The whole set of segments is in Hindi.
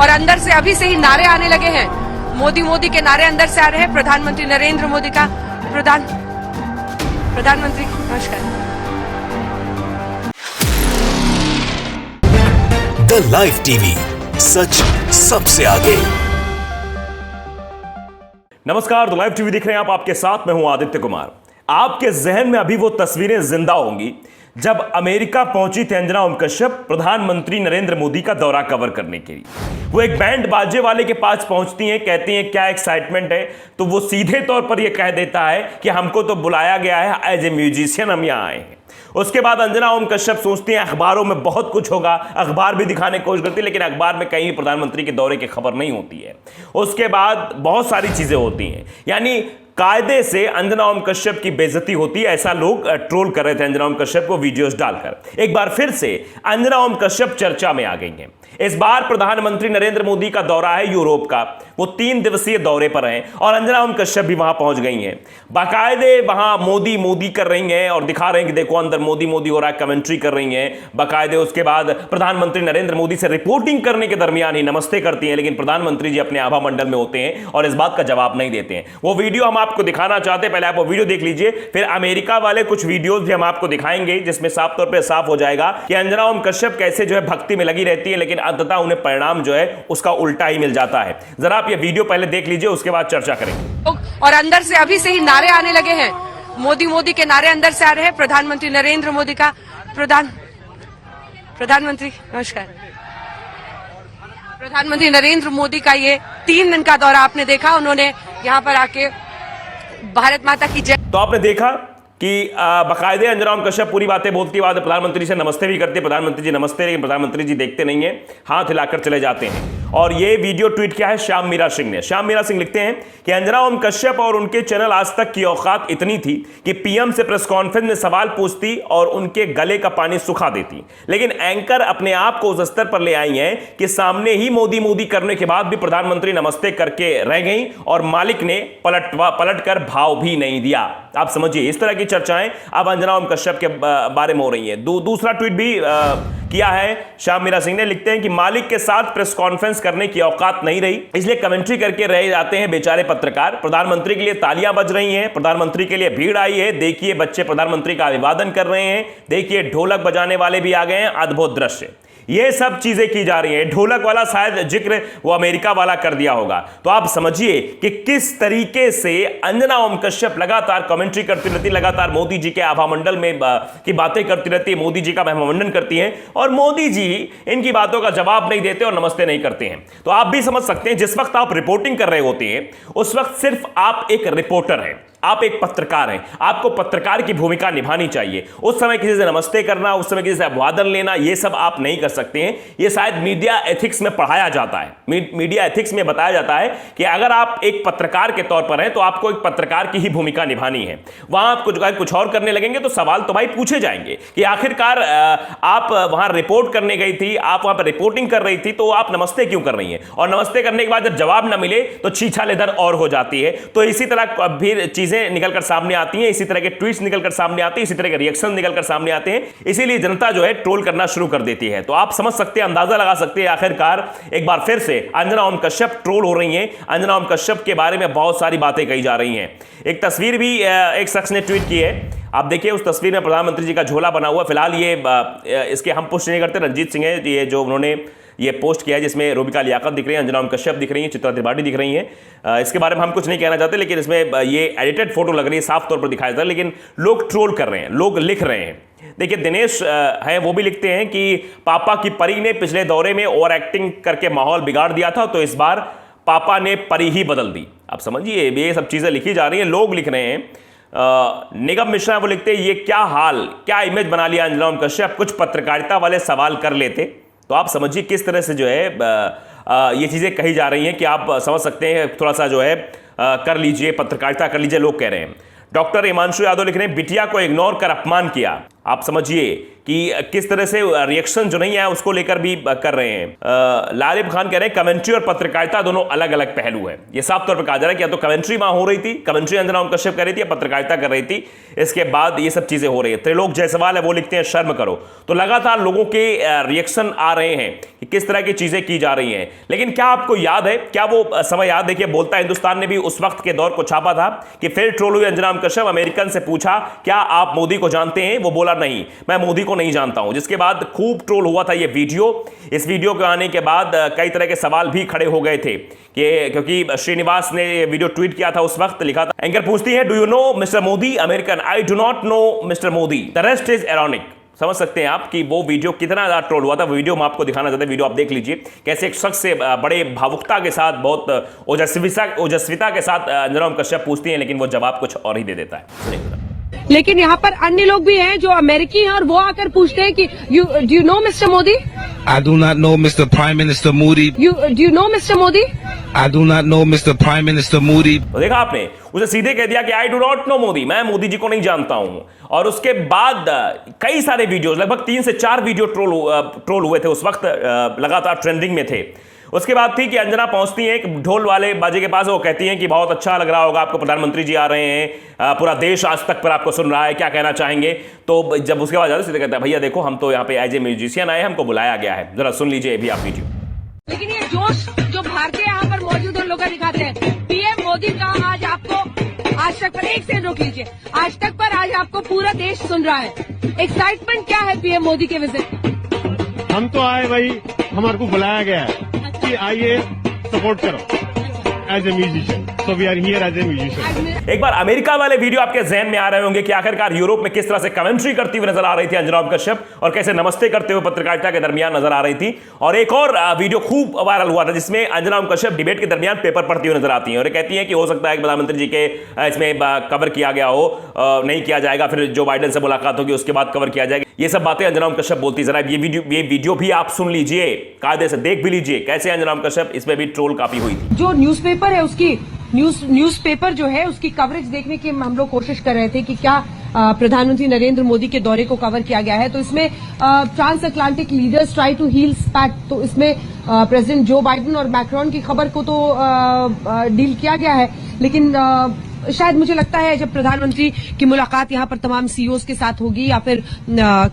और अंदर से अभी से ही नारे आने लगे हैं। मोदी मोदी के नारे अंदर से आ रहे हैं। प्रधानमंत्री नरेंद्र मोदी का प्रधानमंत्री नमस्कार। द लाइव टीवी, सच सबसे आगे। नमस्कार, द लाइव टीवी देख रहे हैं आप, आपके साथ मैं हूं आदित्य कुमार। आपके जहन में अभी वो तस्वीरें जिंदा होंगी जब अमेरिका पहुंची थी अंजना ओम कश्यप प्रधानमंत्री नरेंद्र मोदी का दौरा कवर करने के लिए। वो एक बैंड बाजे वाले के पास पहुंचती हैं, कहती हैं क्या एक्साइटमेंट है, तो वो सीधे तौर पर ये कह देता है कि हमको तो बुलाया गया है, एज ए म्यूजिशियन हम यहाँ आए हैं। उसके बाद अंजना ओम कश्यप सोचती हैं अखबारों में बहुत कुछ होगा, अखबार भी दिखाने की कोशिश करती है, लेकिन अखबार में कहीं प्रधानमंत्री के दौरे की खबर नहीं होती है। उसके बाद बहुत सारी चीजें होती हैं, यानी कायदे से अंजना ओम कश्यप की बेइज्जती होती है, ऐसा लोग ट्रोल कर रहे थे अंजना ओम कश्यप को वीडियोस डालकर। एक बार फिर से अंजना ओम कश्यप चर्चा में आ गई हैं। इस बार प्रधानमंत्री नरेंद्र मोदी का दौरा है यूरोप का, वो 3 दिवसीय दौरे पर हैं और अंजना ओम कश्यप भी वहां पहुंच गई हैं। बाकायदे वहां मोदी मोदी कर रही हैं और दिखा रहे हैं कि देखो अंदर मोदी मोदी हो रहा है, कमेंट्री कर रही हैं बाकायदे। उसके बाद प्रधानमंत्री नरेंद्र मोदी से रिपोर्टिंग करने के दरमियान ही नमस्ते करती हैं, लेकिन प्रधानमंत्री जी अपने आभा मंडल में होते हैं और इस बात का जवाब नहीं देते हैं। वो वीडियो हम आपको दिखाना चाहते हैं, पहले आप वो वीडियो देख लीजिए, फिर अमेरिका वाले कुछ वीडियोस भी हम आपको दिखाएंगे जिसमें साफ तौर पर साफ हो जाएगा कि अंजना ओम कश्यप कैसे जो है भक्ति में लगी रहती है, लेकिन अंततः उन्हें परिणाम जो है उसका उल्टा ही मिल जाता है। जरा आप ये वीडियो पहले देख लीजिए, उसके बाद चर्चा करेंगे। और अंदर से अभी से ही नारे आने लगे हैं। मोदी मोदी के नारे अंदर से आ रहे हैं। प्रधानमंत्री नरेंद्र मोदी का प्रधानमंत्री नमस्कार। प्रधानमंत्री नरेंद्र मोदी का ये 3 दिन का दौरा आपने देखा, उन्होंने यहाँ पर आके भारत माता की जय। तो आपने देखा कि बाकायदे अंजना ओम कश्यप पूरी बातें बोलती बाद प्रधानमंत्री से नमस्ते भी करते, प्रधानमंत्री जी नमस्ते, लेकिन प्रधानमंत्री जी देखते नहीं है, हाथ हिलाकर चले जाते हैं। और ये वीडियो ट्वीट किया है श्याम मीरा सिंह ने। श्याम मीरा सिंह लिखते हैं कि अंजना ओम कश्यप और उनके चैनल आज तक की औकात इतनी थी कि पीएम से प्रेस कॉन्फ्रेंस में सवाल पूछती और उनके गले का पानी सुखा देती, लेकिन एंकर अपने आप को उस स्तर पर ले आई हैं कि सामने ही मोदी मोदी करने के बाद भी प्रधानमंत्री नमस्ते करके रह गई और मालिक ने पलट कर भाव भी नहीं दिया। आप समझिए, इस तरह की चर्चाएं अब अंजना ओम कश्यप के बारे में हो रही हैं। दूसरा ट्वीट भी किया है श्याम मीरा सिंह ने। लिखते हैं कि मालिक के साथ प्रेस कॉन्फ्रेंस करने की औकात नहीं रही, इसलिए कमेंट्री करके रह जाते हैं बेचारे पत्रकार। प्रधानमंत्री के लिए तालियां बज रही हैं, प्रधानमंत्री के लिए भीड़ आई है, देखिए बच्चे प्रधानमंत्री का अभिवादन कर रहे हैं, देखिए ढोलक बजाने वाले भी आ गए हैं, अद्भुत दृश्य। ये सब चीजें की जा रही हैं। ढोलक वाला शायद जिक्र वो अमेरिका वाला कर दिया होगा। तो आप समझिए कि किस तरीके से अंजना ओम कश्यप लगातार कमेंट्री करती रहती, लगातार मोदी जी के आभा मंडल में की बातें करती रहती है, मोदी जी का महिमामंडन करती हैं और मोदी जी इनकी बातों का जवाब नहीं देते और नमस्ते नहीं करते हैं। तो आप भी समझ सकते हैं, जिस वक्त आप रिपोर्टिंग कर रहे होते हैं उस वक्त सिर्फ आप एक रिपोर्टर हैं, आप एक पत्रकार हैं, आपको पत्रकार की भूमिका निभानी चाहिए। उस समय किसी से नमस्ते करना, उस समय किसी से अभिवादन लेना, ये सब आप नहीं कर सकते हैं। ये शायद मीडिया एथिक्स में पढ़ाया जाता है, मीडिया एथिक्स में बताया जाता है कि अगर आप एक पत्रकार के तौर पर हैं तो आपको एक पत्रकार की ही भूमिका निभानी है। वहां आप कुछ और करने लगेंगे तो सवाल तो भाई पूछे जाएंगे कि आखिरकार आप वहां रिपोर्ट करने गई थी, आप वहां पर रिपोर्टिंग कर रही थी, तो आप नमस्ते क्यों कर रही हैं? और नमस्ते करने के बाद जब जवाब ना मिले तो छीछा लेदर और हो जाती है। तो इसी तरह भी चीजें निकलकर सामने आती हैं, इसी तरह के ट्वीट्स निकलकर सामने आते हैं, इसी तरह के रिएक्शन निकलकर सामने आते हैं, इसीलिए जनता जो है ट्रोल करना शुरू कर देती है। तो आप समझ सकते हैं, अंदाजा लगा सकते हैं, आखिरकार एक बार फिर से अंजना ओम कश्यप ट्रोल हो रही हैं। अंजना ओम कश्यप के बारे में बहुत सारी बातें कही जा रही हैं। एक तस्वीर भी एक शख्स ने ट्वीट की है, आप देखिए उस तस्वीर में प्रधानमंत्री जी का झोला बना हुआ। फिलहाल ये इसके हम पुष्टि नहीं करते, रंजीत सिंह है ये जो उन्होंने ये पोस्ट किया है, जिसमें रूबिका लियाकत दिख रही है, अंजना ओम कश्यप दिख रही है, चित्रा त्रिपाठी दिख रही हैं। इसके बारे में हम कुछ नहीं कहना चाहते, लेकिन इसमें ये एडिटेड फोटो लग रही है, साफ तौर पर दिखाया जाता है, लेकिन लोग ट्रोल कर रहे हैं, लोग लिख रहे हैं। देखिए दिनेश हैं, वो भी लिखते हैं कि पापा की परी ने पिछले दौरे में ओवर एक्टिंग करके माहौल बिगाड़ दिया था, तो इस बार पापा ने परी ही बदल दी। आप समझिए, ये सब चीज़ें लिखी जा रही हैं, लोग लिख रहे हैं। निगम मिश्रा वो लिखते हैं, ये क्या हाल, क्या इमेज बना लिया अंजना ओम कश्यप, कुछ पत्रकारिता वाले सवाल कर लेते। तो आप समझिए किस तरह से जो है ये चीज़ें कही जा रही हैं कि आप समझ सकते हैं, थोड़ा सा जो है कर लीजिए, पत्रकारिता कर लीजिए, लोग कह रहे हैं। डॉक्टर हिमांशु यादव लिख रहे हैं, बिटिया को इग्नोर कर अपमान किया, आप समझिए कि किस तरह से रिएक्शन जो नहीं है उसको लेकर भी कर रहे हैं। लारिब खान कह रहे हैं कमेंट्री और पत्रकारिता दोनों अलग अलग पहलू है। ये साफ तौर पर कहा जा रहा है कि या तो कमेंट्री वहां हो रही थी, कमेंट्री अंजना ओम कश्यप कर रही थी, या पत्रकारिता कर रही थी, इसके बाद ये सब चीजें हो रही है। त्रिलोक जायसवाल है, वो लिखते हैं शर्म करो। तो लगातार लोगों के रिएक्शन आ रहे हैं कि किस तरह की चीजें की जा रही हैं। लेकिन क्या आपको याद है, क्या वो समय याद है कि बोलता हिंदुस्तान ने भी उस वक्त के दौर को छापा था कि फिर ट्रोल हुई अंजना ओम कश्यप। अमेरिकन से पूछा क्या आप मोदी को जानते हैं, वो बोला नहीं, मैं मोदी को नहीं जानता हूं। जिसके बाद खूब ट्रोल हुआ था ये वीडियो। इस वीडियो के आने के बाद कई तरह के सवाल भी खड़े हो गए थे कि क्योंकि श्रीनिवास ने ये वीडियो ट्वीट किया था, उस वक्त लिखा था, एंकर पूछती है do you know mister Modi? American, I do not know mister Modi, the rest is ironic. समझ सकते हैं आप कि वो वीडियो कितना ज्यादा ट्रोल हुआ था। वो वीडियो मैं आपको दिखाना चाहता हूं, वीडियो आप देख लीजिए कैसे एक शख्स से बड़े भावुकता के साथ, बहुत ओजस्विता के साथ अंजना ओम कश्यप पूछती हैं, लेकिन वो जवाब कुछ और ही दे देता है। लेकिन यहाँ पर अन्य लोग भी हैं जो अमेरिकी हैं और वो आकर पूछते हैं कि do you know mister Modi? I do not know Mr. Prime Minister Modi. Do you know mister Modi? I do not know Mr. Prime Minister Modi. तो देखा आपने, उसे सीधे कह दिया कि आई डू नॉट नो मोदी, मैं मोदी जी को नहीं जानता हूं। और उसके बाद कई सारे वीडियोस, लगभग 3 से 4 वीडियो ट्रोल हुए थे, उस वक्त लगातार ट्रेंडिंग में थे। उसके बाद थी कि अंजना पहुंचती हैं एक ढोल वाले बाजे के पास, वो कहती हैं कि बहुत अच्छा लग रहा होगा आपको, प्रधानमंत्री जी आ रहे हैं, पूरा देश आज तक पर आपको सुन रहा है, क्या कहना चाहेंगे? तो जब उसके बाद जाते सीधे कहता है भैया देखो हम तो यहाँ पे एज ए म्यूजिशियन आए, हमको बुलाया गया है, जरा सुन लीजिए भी आप वीडियो। लेकिन ये जोश जो भारतीय यहाँ पर मौजूद है लोग दिखाते हैं, पीएम मोदी का आज आपको आज तक पर, एक सेकंड रोक लीजिए, आज तक पर आज आपको पूरा देश सुन रहा है। एक्साइटमेंट क्या है पीएम मोदी के विजिट? हम तो आए भाई, हमारे को बुलाया गया है कि आइए सपोर्ट करो as a musician, so we are here as a musician. एक बार अमेरिका वाले वीडियो आपके जहन में आ रहे होंगे कि आखिरकार यूरोप में किस तरह से कमेंट्री करती हुई नजर आ रही थी अंजना ओम कश्यप, और कैसे नमस्ते करते हुए पत्रकारिता के दरमियान नजर आ रही थी। और एक और वीडियो खूब वायरल हुआ था जिसमें अंजना ओम कश्यप डिबेट के दरमियान पेपर पढ़ती हुई नजर आती हैं और कहती हैं कि हो सकता है कि प्रधानमंत्री जी के इसमें कवर किया गया हो, नहीं किया जाएगा, फिर जो बाइडेन से मुलाकात होगी उसके बाद कवर किया जाएगा। ये सब बातें अंजना ओम कश्यप बोलती। जरा ये वीडियो भी आप सुन लीजिए, कायदे से देख भी लीजिए कैसे अंजना ओम कश्यप, इसमें भी ट्रोल काफी हुई थी। जो न्यूज़पेपर है उसकी न्यूज़पेपर जो है उसकी कवरेज देखने की हम लोग कोशिश कर रहे थे कि क्या प्रधानमंत्री नरेंद्र मोदी के दौरे को कवर किया गया है। तो इसमें transatlantic leaders try to heal pact, तो इसमें प्रेसिडेंट जो बाइडेन और मैक्रोन की खबर को तो डील किया गया है, लेकिन शायद मुझे लगता है जब प्रधानमंत्री की मुलाकात यहाँ पर तमाम सीईओज के साथ होगी या फिर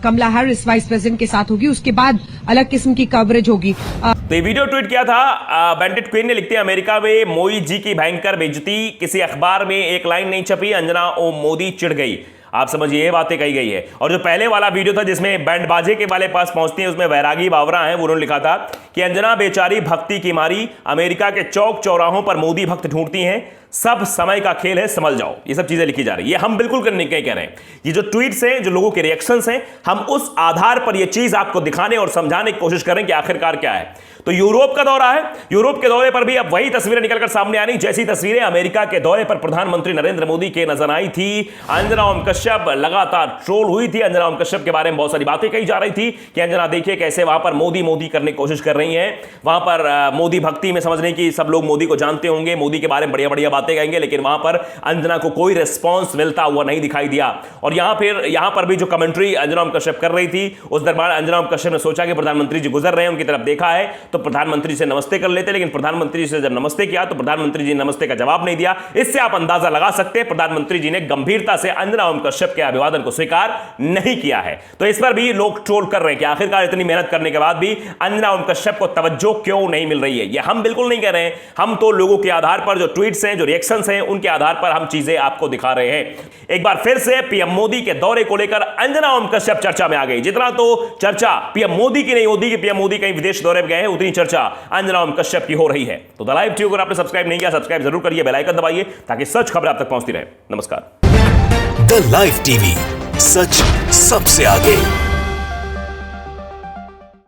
कमला हैरिस वाइस प्रेसिडेंट के साथ होगी, उसके बाद अलग किस्म की कवरेज होगी। तो ये वीडियो ट्वीट किया था बैंडिट क्वीन ने, लिखते हैं अमेरिका में मोई जी की भयंकर बेइज्जती, किसी अखबार में एक लाइन नहीं छपी, अंजना ओम मोदी चिढ़ गई। आप समझिए ये बातें कही गई है। और जो पहले वाला वीडियो था जिसमें बैंड बाजे के वाले पास पहुंचती है, उसमें वैरागी बावरा हैं, उन्होंने लिखा था कि अंजना बेचारी भक्ति की मारी, अमेरिका के चौक चौराहों पर मोदी भक्त ढूंढती हैं, सब समय का खेल है, समझ जाओ। ये सब चीजें लिखी जा रही है, ये हम बिल्कुल करने के कह रहे हैं। ये जो ट्वीट्स हैं, जो लोगों के रिएक्शंस हैं, हम उस आधार पर ये चीज आपको दिखाने और समझाने की कोशिश करें कि आखिरकार क्या है। तो यूरोप का दौरा है, यूरोप के दौरे पर भी अब वही तस्वीरें निकलकर सामने आ रही जैसी तस्वीरें अमेरिका के दौरे पर प्रधानमंत्री नरेंद्र मोदी के नजर आई थी। अंजना ओम कश्यप लगातार ट्रोल हुई थी, अंजना ओम कश्यप के बारे में बहुत सारी बातें कही जा रही थी कि अंजना देखिए कैसे वहां पर मोदी मोदी करने की कोशिश कर रही हैं, वहां पर मोदी भक्ति में समझने की, सब लोग मोदी को जानते होंगे, मोदी के बारे में बढ़िया बढ़िया बातें कहेंगे, लेकिन वहां पर अंजना को कोई रिस्पॉन्स मिलता हुआ नहीं दिखाई दिया। और यहां पर भी जो कमेंट्री अंजना ओम कश्यप कर रही थी, उस दरमियान अंजना ओम कश्यप ने सोचा कि प्रधानमंत्री जी गुजर रहे हैं, उनकी तरफ देखा है तो प्रधानमंत्री से नमस्ते कर लेते, लेकिन प्रधानमंत्री से जब नमस्ते किया तो प्रधानमंत्री जी ने नमस्ते का जवाब नहीं दिया। इससे आप अंदाजा लगा सकते हैं प्रधानमंत्री जी ने गंभीरता से अंजना ओम कश्यप के अभिवादन को स्वीकार नहीं किया है। तो इस पर भी लोग ट्रोल कर रहे हैं कि आखिरकार इतनी मेहनत करने के बाद भी अंजना ओम कश्यप को तवज्जो क्यों नहीं मिल रही है। ये हम बिल्कुल नहीं कह रहे हैं, हम तो लोगों के आधार पर, जो ट्वीट्स हैं, जो रिएक्शंस हैं, उनके आधार पर हम चीजें आपको दिखा रहे हैं। एक बार फिर से पीएम मोदी के दौरे को लेकर अंजना ओम कश्यप चर्चा में आ गई। जितना तो चर्चा पीएम मोदी की नहीं होती कि पीएम मोदी कहीं विदेश दौरे में गए हैं, उतनी चर्चा अंजना ओम कश्यप की हो रही है। तो द लाइव टीवी को आपने सब्सक्राइब नहीं किया, सब्सक्राइब जरूर करिए, बेल आइकन दबाइए ताकि सच खबर आप तक पहुंचती रहे। नमस्कार। द लाइव टीवी, सच सबसे आगे।